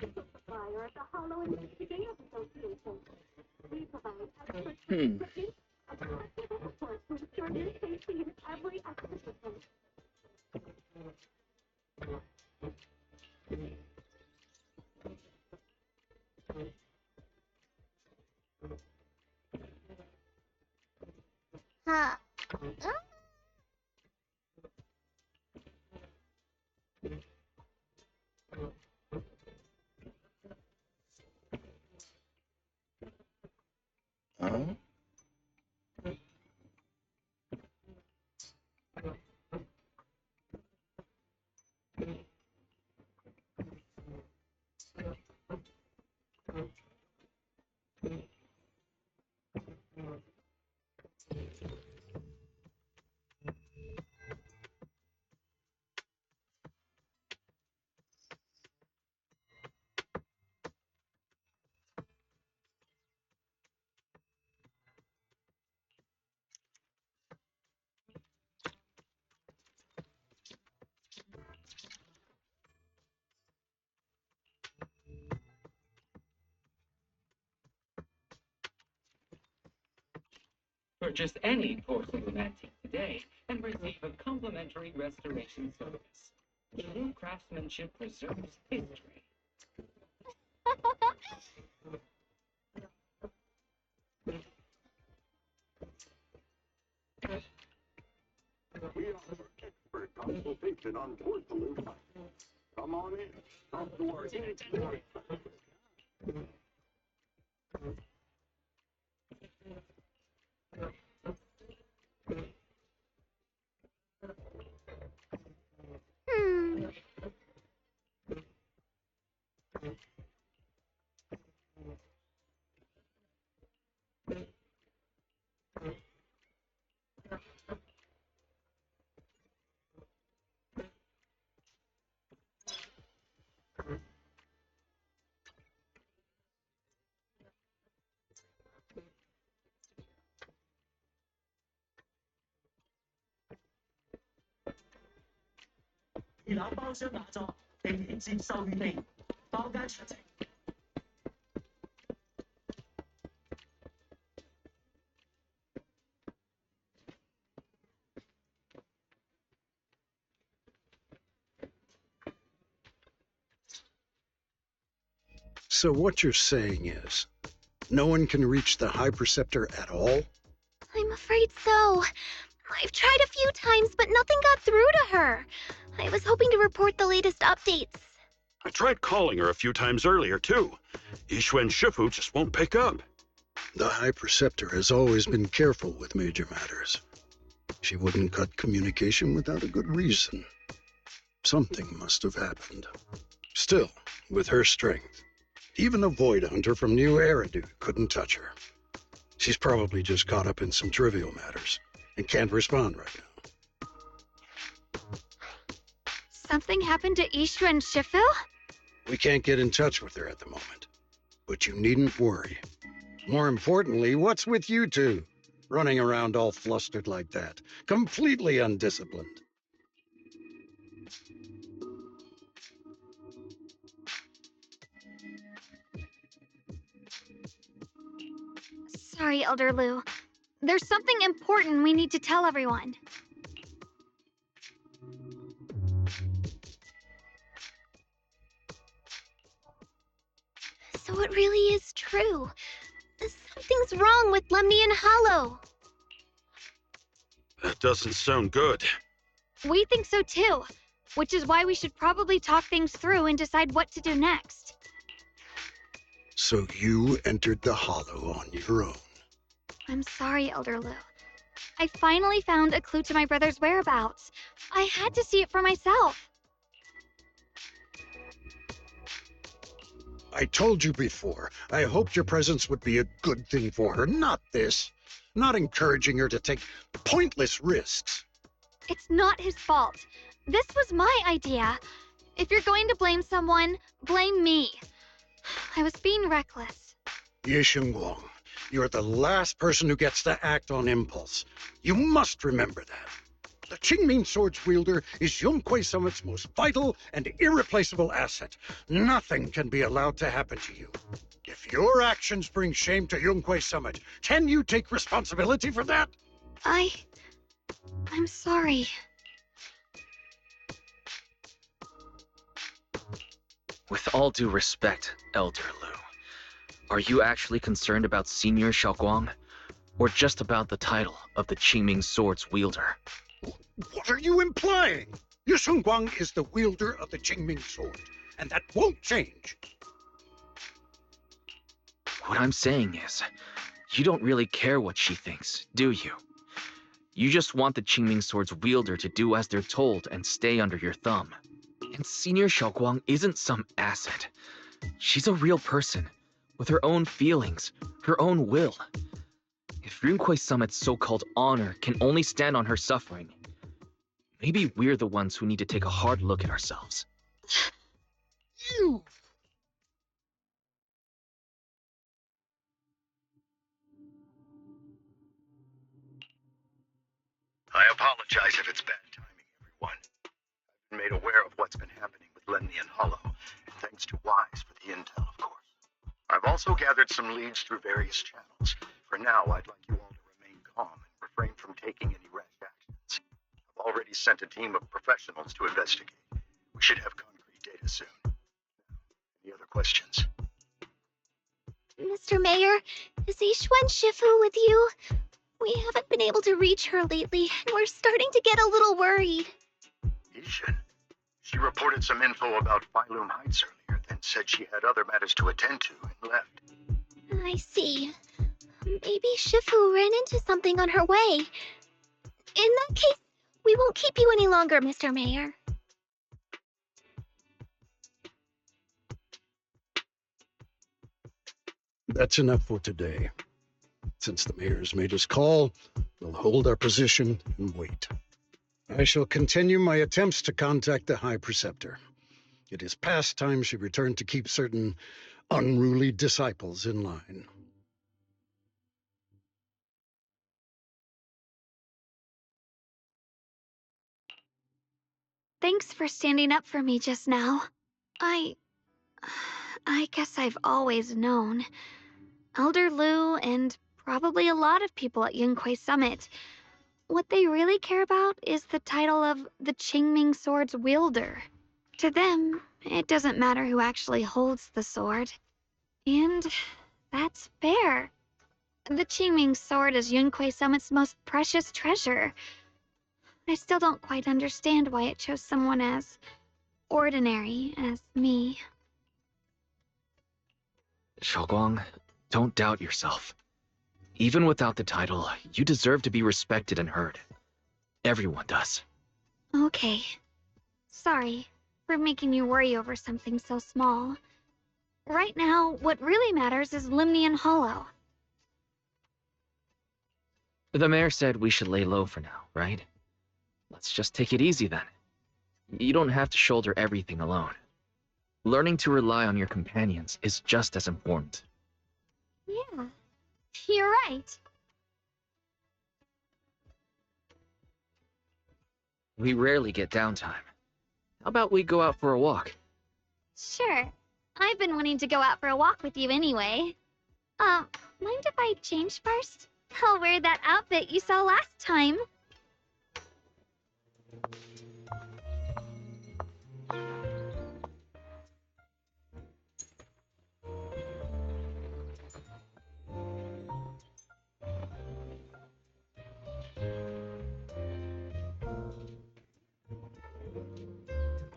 Supplier at the Hollow Investigative Association. We provide expert Hmm. equipment, a collective effort to ensure their safety in every participant. Huh. Huh? Purchase any porcelain antique today and receive a complimentary restoration service. True craftsmanship preserves history. We offer expert consultation on porcelain. Come on in. Talk to our expert. Hmm. So what you're saying is, no one can reach the High Preceptor at all? I'm afraid so. I've tried a few times, but nothing got through to her. I was hoping to report the latest updates. I tried calling her a few times earlier, too. Yixuan Shifu just won't pick up. The High Preceptor has always been careful with major matters. She wouldn't cut communication without a good reason. Something must have happened. Still, with her strength, even a Void Hunter from New Eridu couldn't touch her. She's probably just caught up in some trivial matters and can't respond right now. Something happened to Ishu and Shifu? We can't get in touch with her at the moment, but you needn't worry. More importantly, what's with you two? Running around all flustered like that, completely undisciplined. Sorry, Elder Lu. There's something important we need to tell everyone. So it really is true. Something's wrong with Lemnian Hollow. That doesn't sound good. We think so too, which is why we should probably talk things through and decide what to do next. So you entered the Hollow on your own. I'm sorry, Elder Lu. I finally found a clue to my brother's whereabouts. I had to see it for myself. I told you before, I hoped your presence would be a good thing for her, not this. Not encouraging her to take pointless risks. It's not his fault. This was my idea. If you're going to blame someone, blame me. I was being reckless. Ye Shengguang, you're the last person who gets to act on impulse. You must remember that. The Qingming Sword's wielder is Yunhui Summit's most vital and irreplaceable asset. Nothing can be allowed to happen to you. If your actions bring shame to Yunhui Summit, can you take responsibility for that? I'm sorry. With all due respect, Elder Lu, are you actually concerned about Senior Xiaoguang? Or just about the title of the Qingming Sword's wielder? What are you implying? Ye Shengguang is the wielder of the Qingming Sword, and that won't change. What I'm saying is, you don't really care what she thinks, do you? You just want the Qingming Sword's wielder to do as they're told and stay under your thumb. And Senior Xiaoguang isn't some asset. She's a real person, with her own feelings, her own will. If Yunhui Summit's so-called honor can only stand on her suffering, maybe we're the ones who need to take a hard look at ourselves. You! I apologize if it's bad timing, everyone. I've been made aware of what's been happening with Lemnian Hollow, and thanks to Wise for the intel, of course. I've also gathered some leads through various channels. For now, I'd like you all to remain calm and refrain from taking any rash actions. I've already sent a team of professionals to investigate. We should have concrete data soon. Any other questions? Mr. Mayor, is Yixuan Shifu with you? We haven't been able to reach her lately, and we're starting to get a little worried. Yixuan? She reported some info about Failum Heights earlier, then said she had other matters to attend to and left. I see. Maybe Shifu ran into something on her way. In that case, we won't keep you any longer, Mr. Mayor. That's enough for today. Since the mayor's made his call, we'll hold our position and wait. I shall continue my attempts to contact the High Preceptor. It is past time she returned to keep certain unruly disciples in line. Thanks for standing up for me just now. I guess I've always known. Elder Lu and probably a lot of people at Yunhui Summit, what they really care about is the title of the Qingming Sword's wielder. To them, it doesn't matter who actually holds the sword. And that's fair. The Qingming Sword is Yunhui Summit's most precious treasure. I still don't quite understand why it chose someone as ordinary as me. Xiaoguang, don't doubt yourself. Even without the title, you deserve to be respected and heard. Everyone does. Okay. Sorry for making you worry over something so small. Right now, what really matters is Lemnian Hollow. The mayor said we should lay low for now, right? Let's just take it easy then. You don't have to shoulder everything alone. Learning to rely on your companions is just as important. Yeah, you're right. We rarely get downtime. How about we go out for a walk? Sure. I've been wanting to go out for a walk with you anyway. Mind if I change first? I'll wear that outfit you saw last time.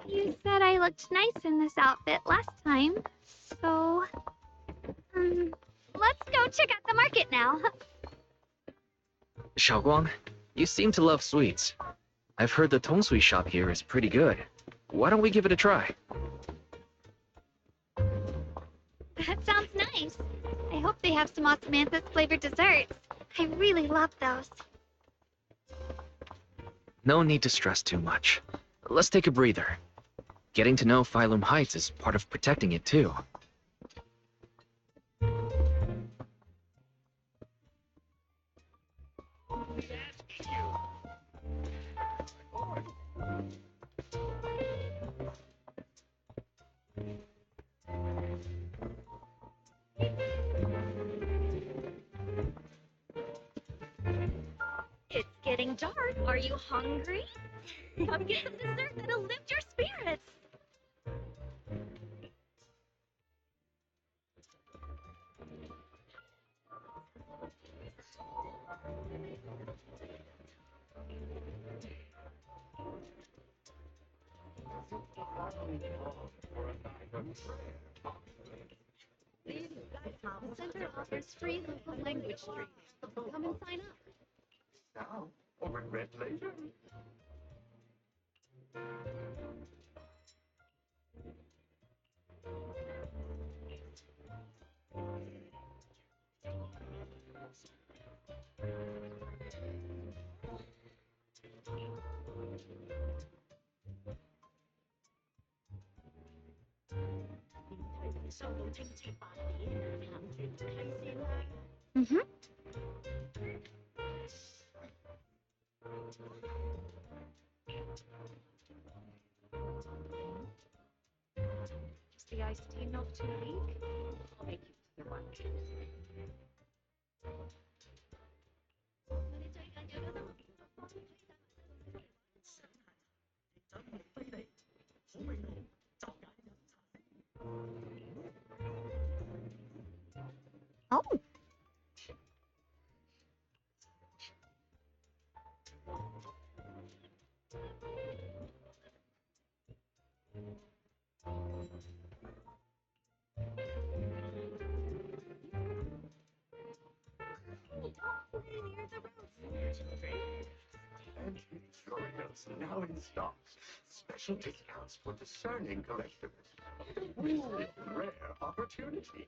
You said I looked nice in this outfit last time, so... let's go check out the market now. Xiaoguang, you seem to love sweets. I've heard the Tongsui shop here is pretty good. Why don't we give it a try? That sounds nice. I hope they have some osmanthus-flavored desserts. I really love those. No need to stress too much. Let's take a breather. Getting to know Phylum Heights is part of protecting it, too. It's getting dark. Are you hungry? Come get some dessert that'll lift your spirits. The Guidehop Center offers free local language training. Come and sign up. Now, or regret later. Mm-hmm. Is the iced tea not too weak? I'll make you another one. Oh. And Curios now in stock. Special discounts for discerning collectors. Ooh, rare opportunity.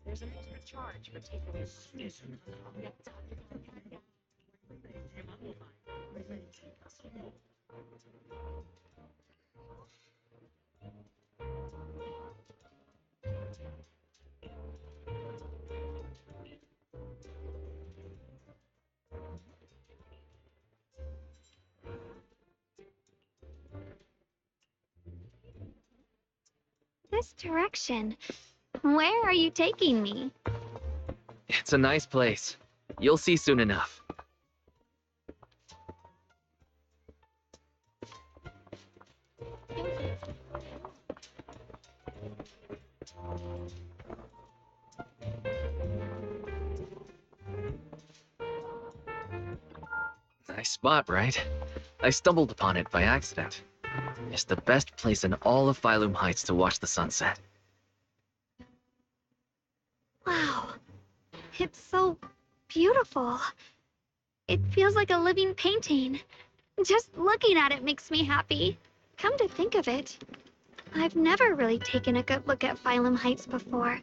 There's an extra charge for taking this. This direction. Where are you taking me? It's a nice place. You'll see soon enough. Nice spot, right? I stumbled upon it by accident. It's the best place in all of Phylum Heights to watch the sunset. Wow. It's so beautiful. It feels like a living painting. Just looking at it makes me happy. Come to think of it, I've never really taken a good look at Phylum Heights before.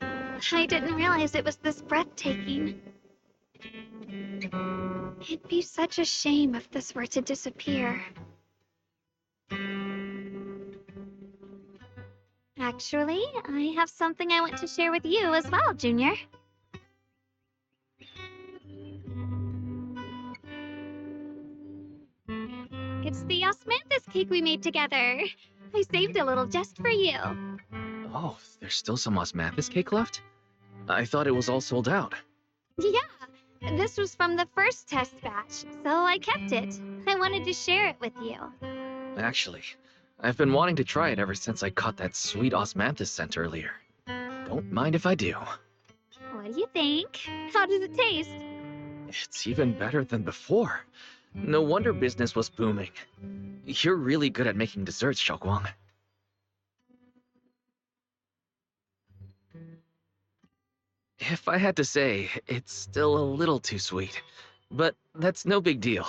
I didn't realize it was this breathtaking. It'd be such a shame if this were to disappear. Actually, I have something I want to share with you as well, Junior. It's the osmanthus cake we made together. I saved a little just for you. Oh, there's still some osmanthus cake left? I thought it was all sold out. Yeah, this was from the first test batch, so I kept it. I wanted to share it with you. Actually, I've been wanting to try it ever since I caught that sweet osmanthus scent earlier. Don't mind if I do. What do you think? How does it taste? It's even better than before. No wonder business was booming. You're really good at making desserts, Xiaoguang. If I had to say, it's still a little too sweet. But that's no big deal.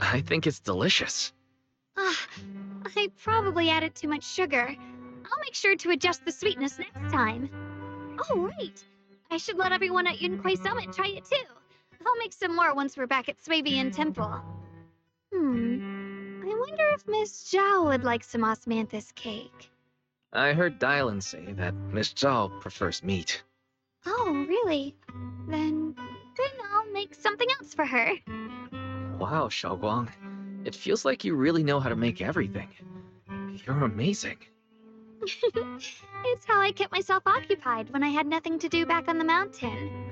I think it's delicious. Ah, I probably added too much sugar. I'll make sure to adjust the sweetness next time. Oh, right. I should let everyone at Yunquai Summit try it too. I'll make some more once we're back at Swabian Temple. I wonder if Miss Zhao would like some osmanthus cake. I heard Dylan say that Miss Zhao prefers meat. Oh, really? Then I'll make something else for her. Wow, Xiaoguang. It feels like you really know how to make everything. You're amazing. It's how I kept myself occupied when I had nothing to do back on the mountain.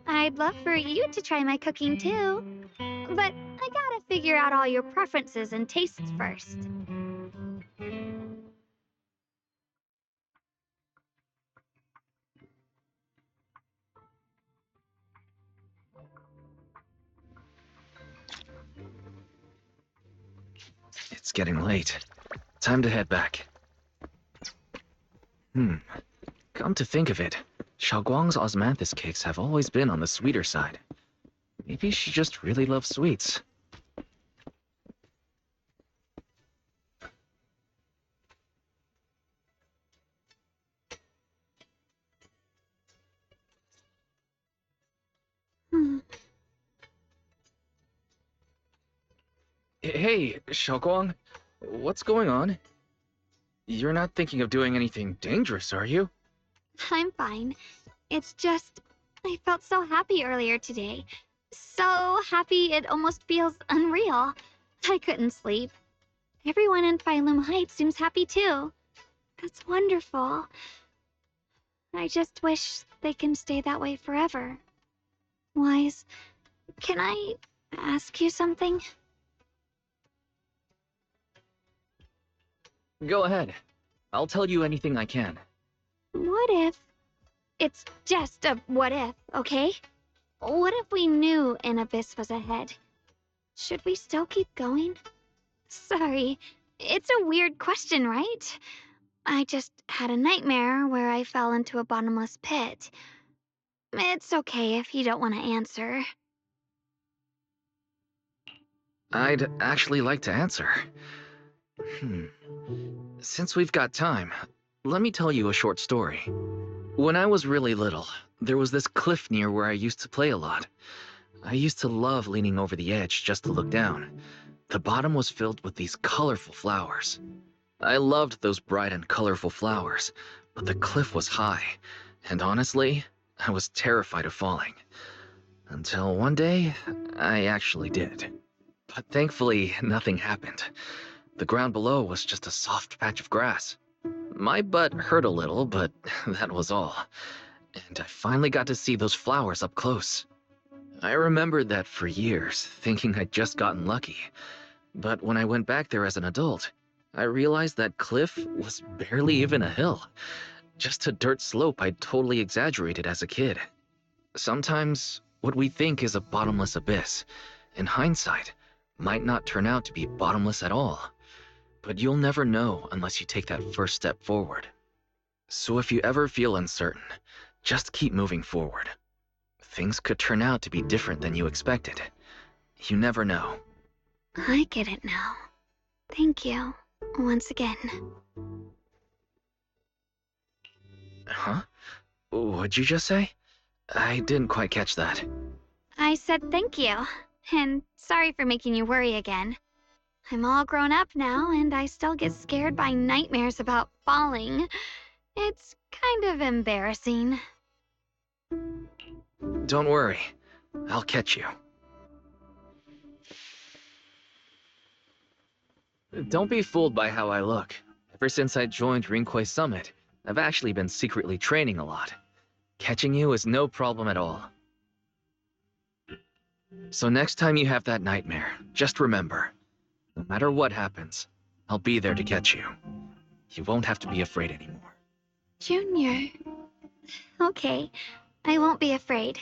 I'd love for you to try my cooking too. But I gotta figure out all your preferences and tastes first. It's getting late. Time to head back. Come to think of it, Xiaoguang's osmanthus cakes have always been on the sweeter side. Maybe she just really loves sweets. Hey, Xiaoguang, what's going on? You're not thinking of doing anything dangerous, are you? I'm fine. It's just, I felt so happy earlier today. So happy it almost feels unreal. I couldn't sleep. Everyone in Phylum Heights seems happy too. That's wonderful. I just wish they can stay that way forever. Wise, can I ask you something? Go ahead. I'll tell you anything I can. What if... It's just a what if, okay? What if we knew an abyss was ahead? Should we still keep going? Sorry, it's a weird question, right? I just had a nightmare where I fell into a bottomless pit. It's okay if you don't want to answer. I'd actually like to answer. Since we've got time, let me tell you a short story. When I was really little, there was this cliff near where I used to play a lot. I used to love leaning over the edge just to look down. The bottom was filled with these colorful flowers. I loved those bright and colorful flowers, but the cliff was high, and honestly, I was terrified of falling. Until one day, I actually did. But thankfully, nothing happened. The ground below was just a soft patch of grass. My butt hurt a little, but that was all. And I finally got to see those flowers up close. I remembered that for years, thinking I'd just gotten lucky. But when I went back there as an adult, I realized that cliff was barely even a hill. Just a dirt slope I'd totally exaggerated as a kid. Sometimes, what we think is a bottomless abyss, in hindsight, might not turn out to be bottomless at all. But you'll never know unless you take that first step forward. So if you ever feel uncertain, just keep moving forward. Things could turn out to be different than you expected. You never know. I get it now. Thank you, once again. Huh? What'd you just say? I didn't quite catch that. I said thank you, and sorry for making you worry again. I'm all grown up now, and I still get scared by nightmares about falling. It's kind of embarrassing. Don't worry. I'll catch you. Don't be fooled by how I look. Ever since I joined Rinquai Summit, I've actually been secretly training a lot. Catching you is no problem at all. So next time you have that nightmare, just remember, no matter what happens, I'll be there to catch you. You won't have to be afraid anymore. Junior, Okay, I won't be afraid.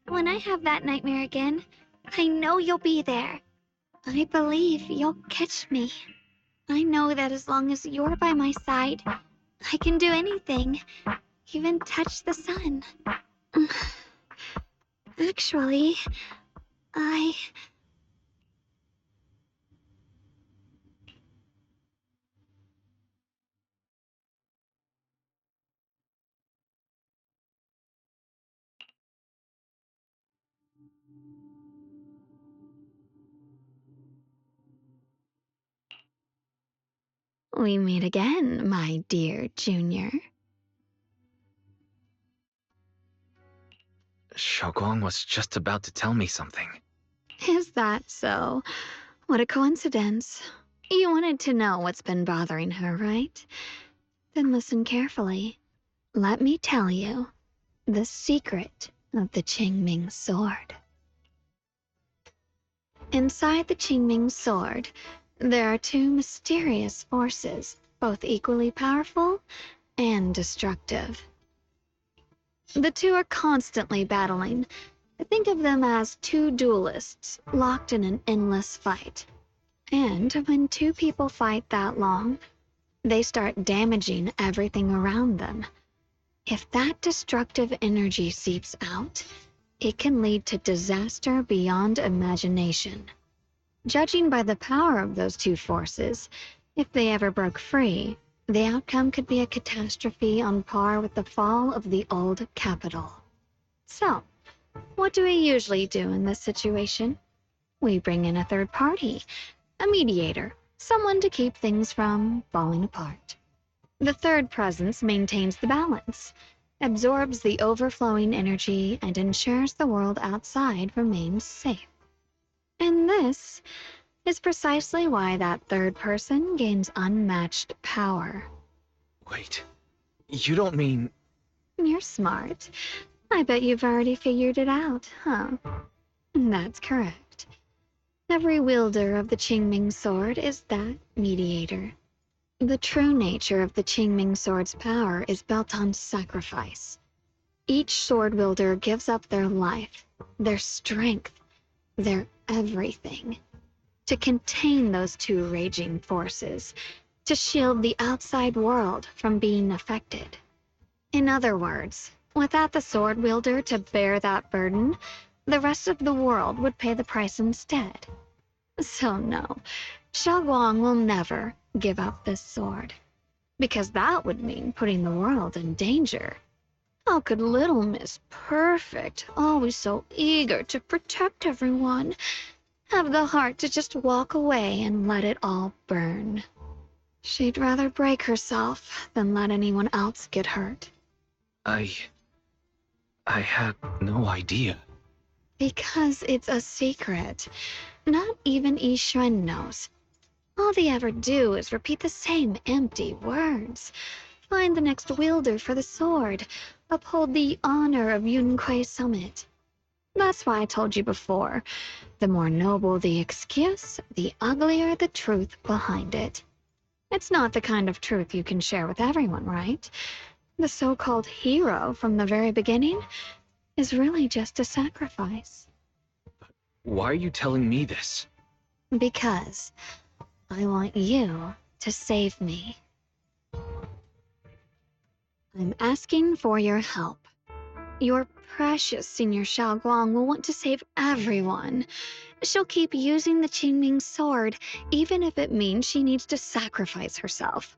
When I have that nightmare again, I know you'll be there. I believe you'll catch me. I know that as long as you're by my side, I can do anything, even touch the sun. Actually, I... We meet again, my dear Junior. Xiaoguang was just about to tell me something. Is that so? What a coincidence. You wanted to know what's been bothering her, right? Then listen carefully. Let me tell you the secret of the Qingming sword. Inside the Qingming sword, there are two mysterious forces, both equally powerful and destructive. The two are constantly battling. Think of them as two duelists locked in an endless fight. And when two people fight that long, they start damaging everything around them. If that destructive energy seeps out, it can lead to disaster beyond imagination. Judging by the power of those two forces, if they ever broke free, the outcome could be a catastrophe on par with the fall of the old capital. So, what do we usually do in this situation? We bring in a third party, a mediator, someone to keep things from falling apart. The third presence maintains the balance, absorbs the overflowing energy, and ensures the world outside remains safe. And this is precisely why that third person gains unmatched power. Wait, you don't mean... You're smart. I bet you've already figured it out, huh? That's correct. Every wielder of the Qingming sword is that mediator. The true nature of the Qingming sword's power is built on sacrifice. Each sword wielder gives up their life, their strength, their everything, to contain those two raging forces, to shield the outside world from being affected. In other words, without the sword wielder to bear that burden, the rest of the world would pay the price instead. So no, Xiaoguang will never give up this sword, because that would mean putting the world in danger. How could little Miss Perfect, always so eager to protect everyone, have the heart to just walk away and let it all burn? She'd rather break herself than let anyone else get hurt. I had no idea. Because it's a secret. Not even Yixuan knows. All they ever do is repeat the same empty words. Find the next wielder for the sword. Uphold the honor of Yunquei Summit. That's why I told you before. The more noble the excuse, the uglier the truth behind it. It's not the kind of truth you can share with everyone, right? The so-called hero from the very beginning is really just a sacrifice. Why are you telling me this? Because I want you to save me. I'm asking for your help. Your precious Senior Xiaoguang will want to save everyone. She'll keep using the Qingming sword, even if it means she needs to sacrifice herself.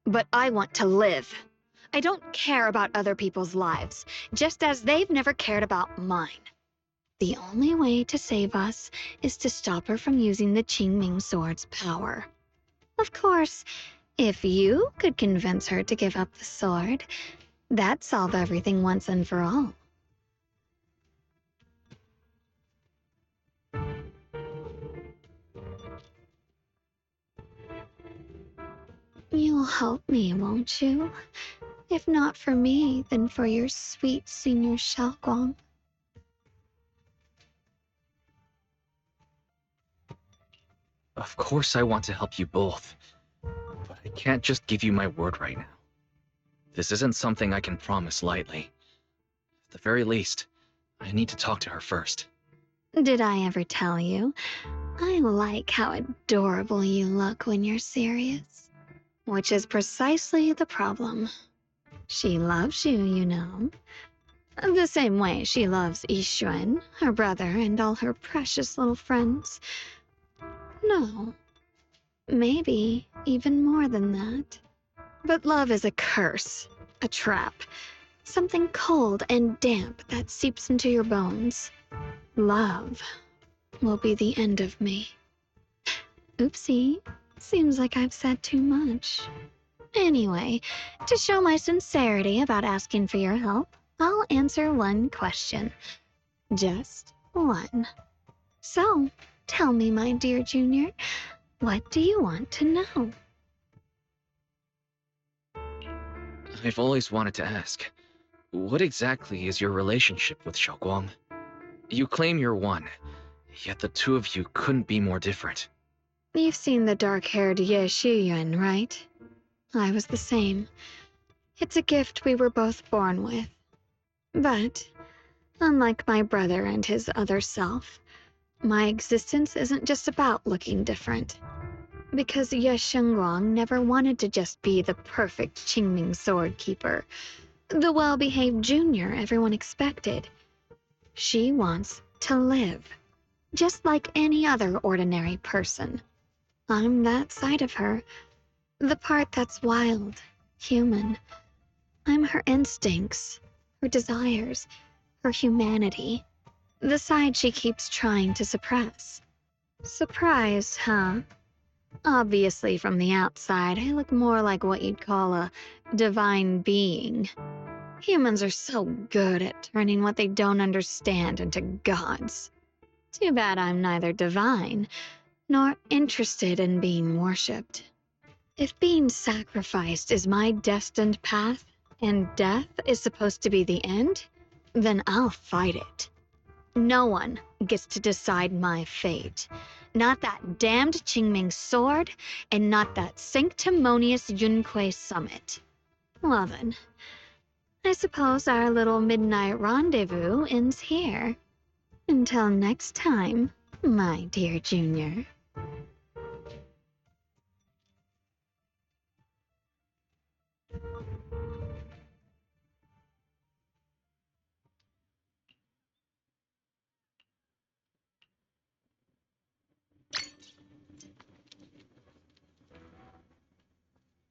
But I want to live. I don't care about other people's lives, just as they've never cared about mine. The only way to save us is to stop her from using the Qingming sword's power. Of course, if you could convince her to give up the sword, that'd solve everything once and for all. You'll help me, won't you? If not for me, then for your sweet Senior Xiaoguang. Of course I want to help you both, but I can't just give you my word right now. This isn't something I can promise lightly. At the very least, I need to talk to her first. Did I ever tell you? I like how adorable you look when you're serious. Which is precisely the problem. She loves you, you know. The same way she loves Yixuan, her brother, and all her precious little friends. No. Maybe even more than that. But love is a curse, a trap. Something cold and damp that seeps into your bones. Love will be the end of me. Oopsie, seems like I've said too much. Anyway, to show my sincerity about asking for your help, I'll answer one question. Just one. So, tell me, my dear Junior, what do you want to know? I've always wanted to ask, what exactly is your relationship with Xiaoguang? You claim you're one, yet the two of you couldn't be more different. You've seen the dark-haired Ye Shiyuan, right? I was the same. It's a gift we were both born with. But, unlike my brother and his other self, my existence isn't just about looking different. Because Ye Shengguang never wanted to just be the perfect Qingming sword keeper, the well-behaved junior everyone expected. She wants to live, just like any other ordinary person. I'm that side of her, the part that's wild, human. I'm her instincts, her desires, her humanity. The side she keeps trying to suppress. Surprise, huh? Obviously, from the outside, I look more like what you'd call a divine being. Humans are so good at turning what they don't understand into gods. Too bad I'm neither divine, nor interested in being worshipped. If being sacrificed is my destined path, and death is supposed to be the end, then I'll fight it. No one gets to decide my fate. Not that damned Qingming sword, and not that sanctimonious Yunque summit. Well then, I suppose our little midnight rendezvous ends here. Until next time, my dear Junior.